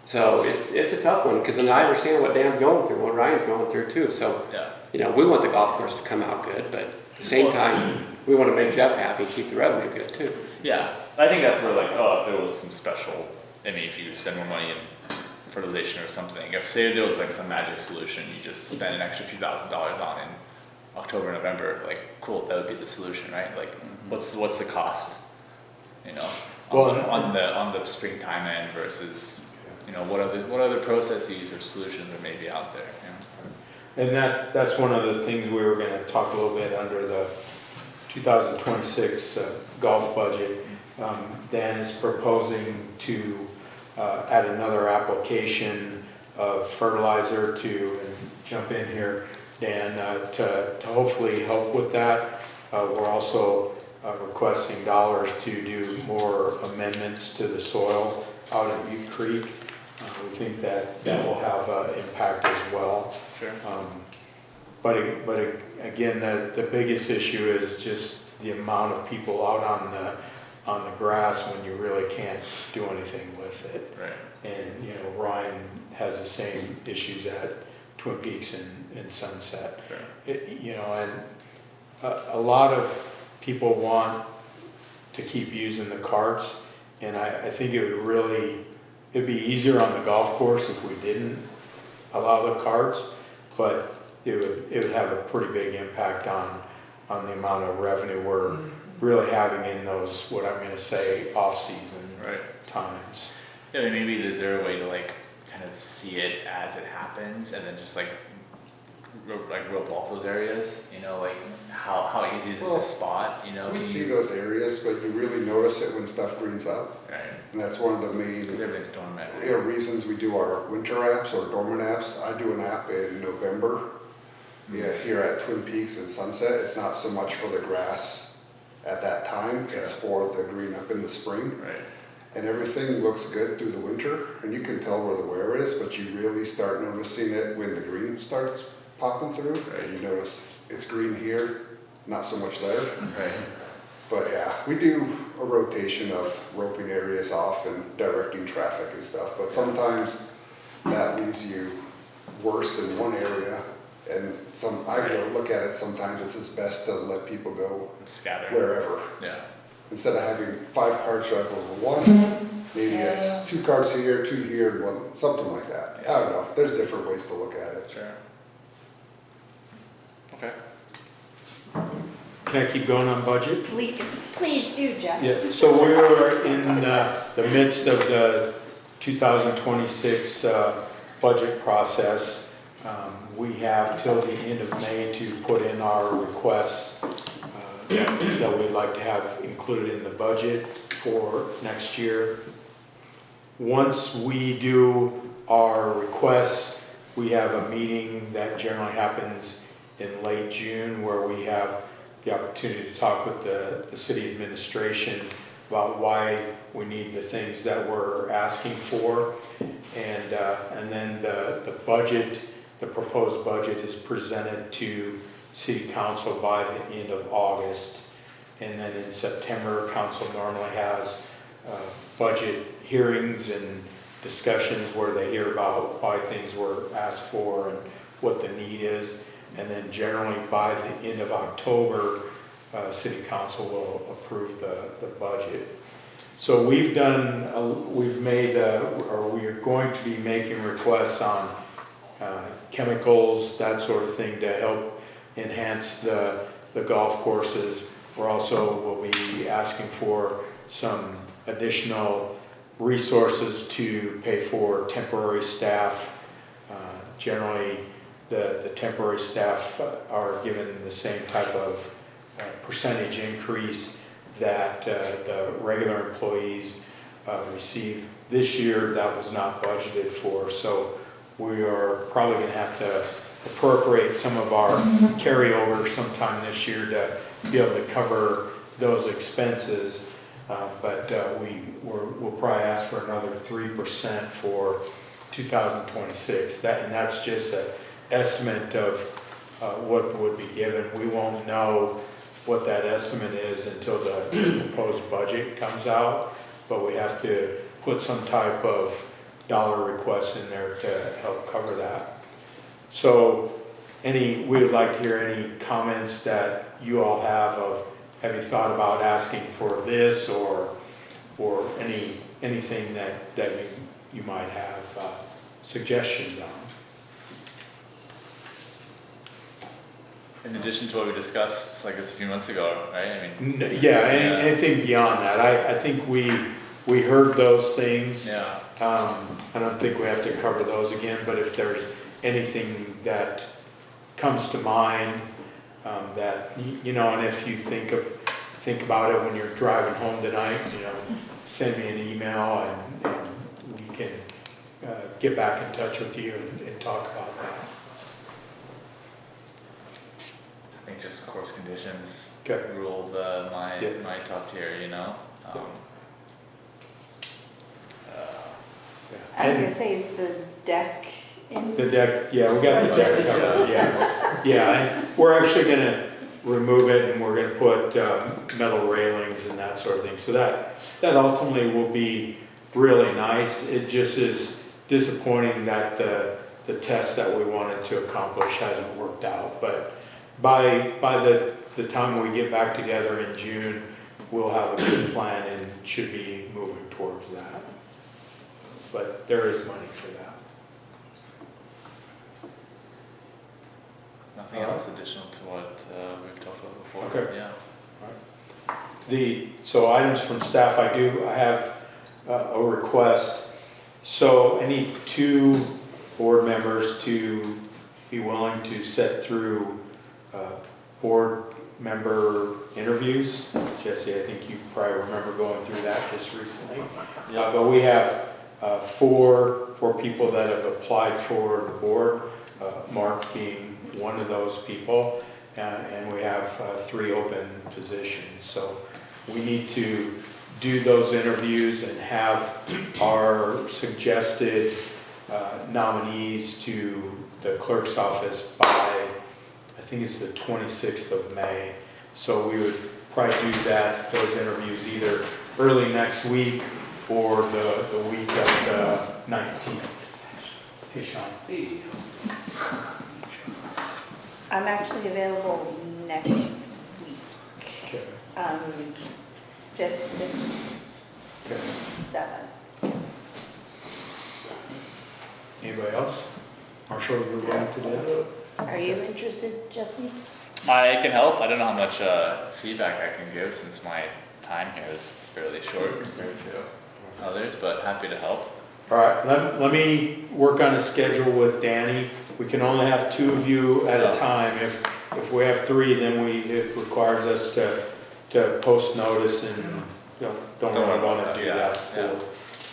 So it's a tough one because then I understand what Dan's going through, what Ryan's going through too. So, Yeah. you know, we want the golf course to come out good, but at the same time, we want to make Jeff happy and keep the revenue good too. Yeah, I think that's where like, oh, if there was some special, I mean, if you spend more money in fertilization or something, if say there was like some magic solution, you just spend an extra few $1,000s on in October, November, like, cool, that would be the solution, right? Like, what's the cost? You know, on the springtime end versus, you know, what other processes or solutions are maybe out there, you know? And that's one of the things we were gonna talk a little bit under the 2026 golf budget. Dan is proposing to add another application of fertilizer to, and jump in here, Dan, to hopefully help with that. We're also requesting dollars to do more amendments to the soil out at Butte Creek. We think that will have an impact as well. Sure. But again, the biggest issue is just the amount of people out on the grass when you really can't do anything with it. Right. And, you know, Ryan has the same issues at Twin Peaks and Sunset. Sure. You know, and a lot of people want to keep using the carts, and I think it'd be easier on the golf course if we didn't allow the carts, but it would have a pretty big impact on the amount of revenue we're really having in those, what I'm gonna say, off-season Right. times. Yeah, I mean, maybe is there a way to like kind of see it as it happens and then just like rope off those areas, you know, like how easy is it Well, to spot, you know? We Can see you- those areas, but you really notice it when stuff greens up. Right, And that's one of the because main everything's dormant. reasons we do our winter apps or dormant apps. I do an app in November. Yeah, here at Twin Peaks and Sunset. It's not so much for the grass at that time, it's for the green up in the spring. Right, And everything looks good through the winter, and you can tell where the wear is, but you really start noticing it when the green starts popping through. Right. And you notice it's green here, not so much there. right, But yeah, we do a rotation of roping areas off and directing traffic and stuff, but sometimes that leaves you worse in one area. And I go look at it, sometimes it's just best to let people go scatter. wherever. Yeah, Instead of having 5 carts drive over one, maybe it's 2 carts here, 2 here, and 1, something like that. I don't know, there's different ways to look at it. sure. Okay. Can I keep going on budget? Please do, Jeff. Yeah, so we're in the midst of the 2026 budget process. We have till the end of May to put in our requests that we'd like to have included in the budget for next year. Once we do our requests, we have a meeting that generally happens in late June where we have the opportunity to talk with the city administration about why we need the things that we're asking for. And then the budget, the proposed budget is presented to city council by the end of August. And then in September, council normally has budget hearings and discussions where they hear about why things were asked for and what the need is. And then generally by the end of October, city council will approve the budget. So we are going to be making requests on chemicals, that sort of thing, to help enhance the golf courses. We're also will be asking for some additional resources to pay for temporary staff. Generally, the temporary staff are given the same type of percentage increase that the regular employees receive. This year, that was not budgeted for, so we are probably going to have to appropriate some of our carryover sometime this year to be able to cover those expenses. But we'll probably ask for another 3% for 2026. And that's just an estimate of what would be given. We won't know what that estimate is until the proposed budget comes out, but we have to put some type of dollar request in there to help cover that. So we would like to hear any comments that you all have you thought about asking for this or anything that you might have suggestions on? In addition to what we discussed, like, a few months ago, right? I mean. Yeah, anything beyond that. I think we heard those things. Yeah. I don't think we have to cover those again, but if there's anything that comes to mind, that, and if you think about it when you're driving home tonight, send me an email and we can get back in touch with you and talk about that. I think just course conditions Okay. ruled my top tier, I was gonna say, is the deck in? The deck, yeah, we got the deck covered, yeah. And we're actually gonna remove it and we're gonna put metal railings and that sort of thing. So that ultimately will be really nice. It just is disappointing that the test that we wanted to accomplish hasn't worked out. But by the time we get back together in June, we'll have a good plan and should be moving towards that. But there is money for that. nothing else additional to what we've talked about before. Okay. Yeah. So items from staff, I have a request. So I need 2 board members to be willing to sit through board member interviews. Jesse, I think you probably remember going through that just recently. Yeah. But we have 4 people that have applied for the board, Mark being one of those people, and we have 3 open positions. So we need to do those interviews and have our suggested nominees to the clerk's office by, I think it's the 26th of May. So we would probably do those interviews either early next week or the week of the 19th. Hey, Sean. I'm actually available next week. Okay. 5th, 6th, Okay. 7th. Anybody else? Marshall, you're willing to do that? Are you interested, Justin? I can help. I don't know how much feedback I can give since my time here is fairly short compared to others, but happy to help. All right, let me work on a schedule with Danny. We can only have 2 of you at a time. If we have 3, then it requires us to post notice and don't really want to do that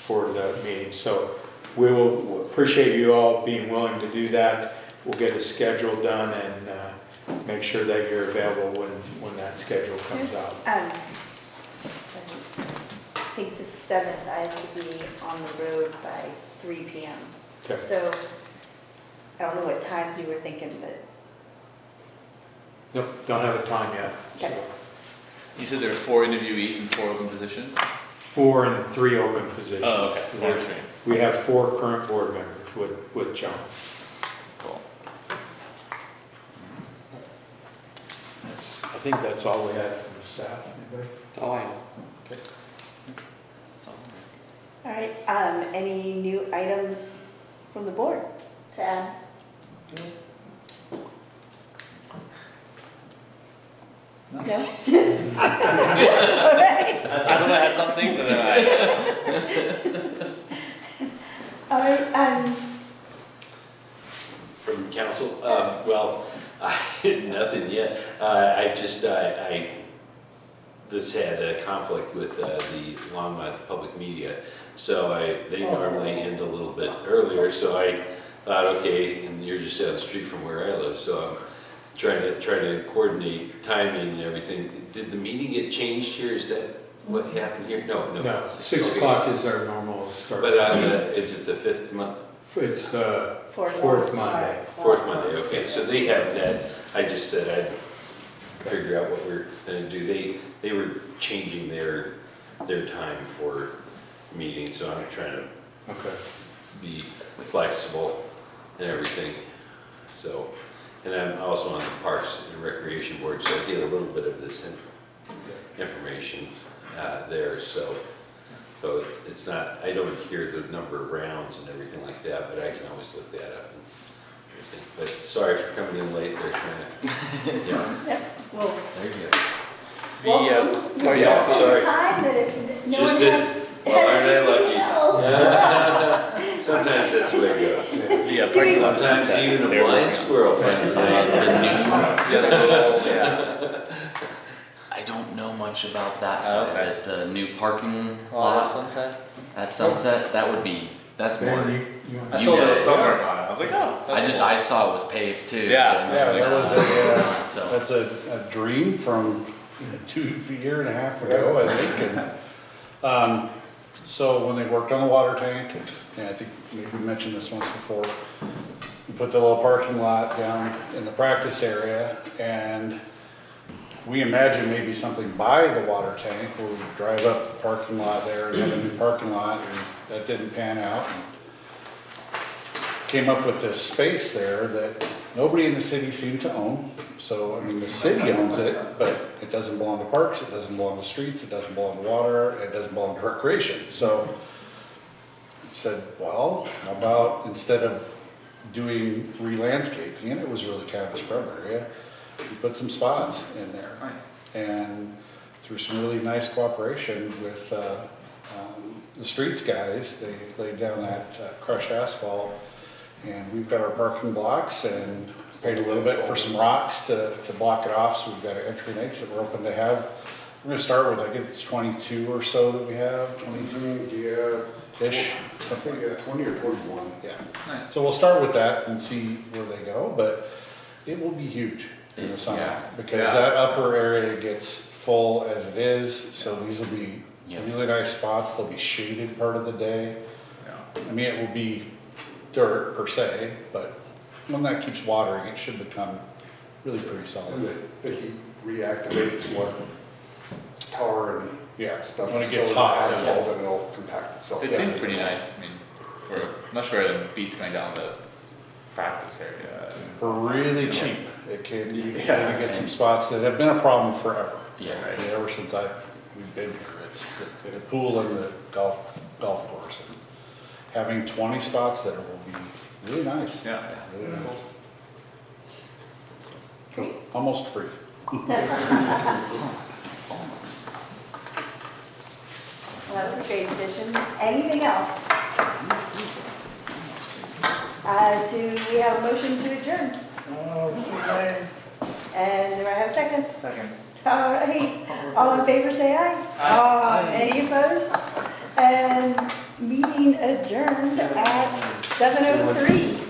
for the meeting. So we will appreciate you all being willing to do that. We'll get a schedule done and make sure that you're available when that schedule comes out. I think the 7th, I have to be on the road by 3 p.m. Okay. So I don't know what times you were thinking, but Nope, don't have a time yet. Okay. You said there are 4 interviewees and 4 open positions? 4 and 3 open positions. Oh, okay. 4 and 3. We have 4 current board members with John. Cool. I think that's all we had from the staff. Anybody? Oh, I know. Okay. all right. Any new items from the board to add? No? All right. I thought I had something, but then All right, From council, well, nothing yet. I this had a conflict with the Longmont Public Media, so they normally end a little bit earlier, so I thought, okay, and you're just down the street from where I live, so I'm trying to coordinate timing and everything. Did the meeting get changed here? Is that what happened here? No. No, 6 Okay. o'clock is our normal start. But is it the 5th month? It's the Fourth fourth Monday. Fourth Monday, okay, so they have that. I just said I'd figure out what we're gonna do. They were changing their time for meetings, so I'm trying to Okay. be flexible and everything. So, and I'm also on the Parks and Recreation Board, so I get a little bit of this information there, so it's not, I don't hear the number of rounds and everything like that, but I can always look that up and everything. But sorry for coming in late, they're trying to, yeah. Yep, well, There you go. welcome. oh, You're yeah, just sorry. in time that if no Just one did- has. well, aren't I anything lucky? else. Sometimes that's the way it goes. The Do parking we- lot is Sometimes set. even a They're blind working. squirrel finds a The way. I don't know much about that Oh, side, okay. but the new parking Oh, lot Sunset? at Sunset, that's more. Man, you I You saw there was guys- somewhere on it. I was like, oh. that's cool. I saw it was paved too. Yeah. Yeah, there was So, that's a dream from 2 year and a half ago, I think. And, so when they worked on the water tank, and I think we mentioned this once before, we put the little parking lot down in the practice area, and we imagined maybe something by the water tank where we drive up the parking lot there and have a new parking lot, and that didn't pan out. And came up with this space there that nobody in the city seemed to own. So, I mean, the city owns it, but it doesn't belong to parks, it doesn't belong to streets, it doesn't belong to water, it doesn't belong to recreation. So I said, well, how about instead of doing re-landscaping, and it was really kind of a scrub area, we put some spots in there. Nice. And through some really nice cooperation with the streets guys, they laid down that crushed asphalt, and we've got our parking blocks and paid a little bit for some rocks to block it off, so we've got an entry and exit we're open to have. We're gonna start with, I think it's 22 or so that we have, 20-ish, I something. think 20 or 21. Yeah. Nice. So we'll start with that and see where they go, but it will be huge in the summer, Yeah. because Yeah. that upper area gets full as it is, so these will be Yeah. really nice spots. They'll be shaded part of the day. Yeah. I mean, it will be dirt per se, but when that keeps watering, it should become really pretty And solid. the heat reactivates what tar and Yeah, stuff when is it still gets in the hot, asphalt, and it'll compact itself. It seemed pretty nice. I mean, for much better than beats going down the practice area. for really cheap, it can, you can get some spots that have been a problem forever. yeah, I mean, ever since we've been here, it's the pool and the golf course. And having 20 spots there will be really nice. Yeah. Really nice. So, almost free. Well, that was a great addition. Anything else? Do we have a motion to adjourn? Okay. And do I have a second? Second. All right, all in favor say aye. Any opposed? And meeting adjourned at 7:03.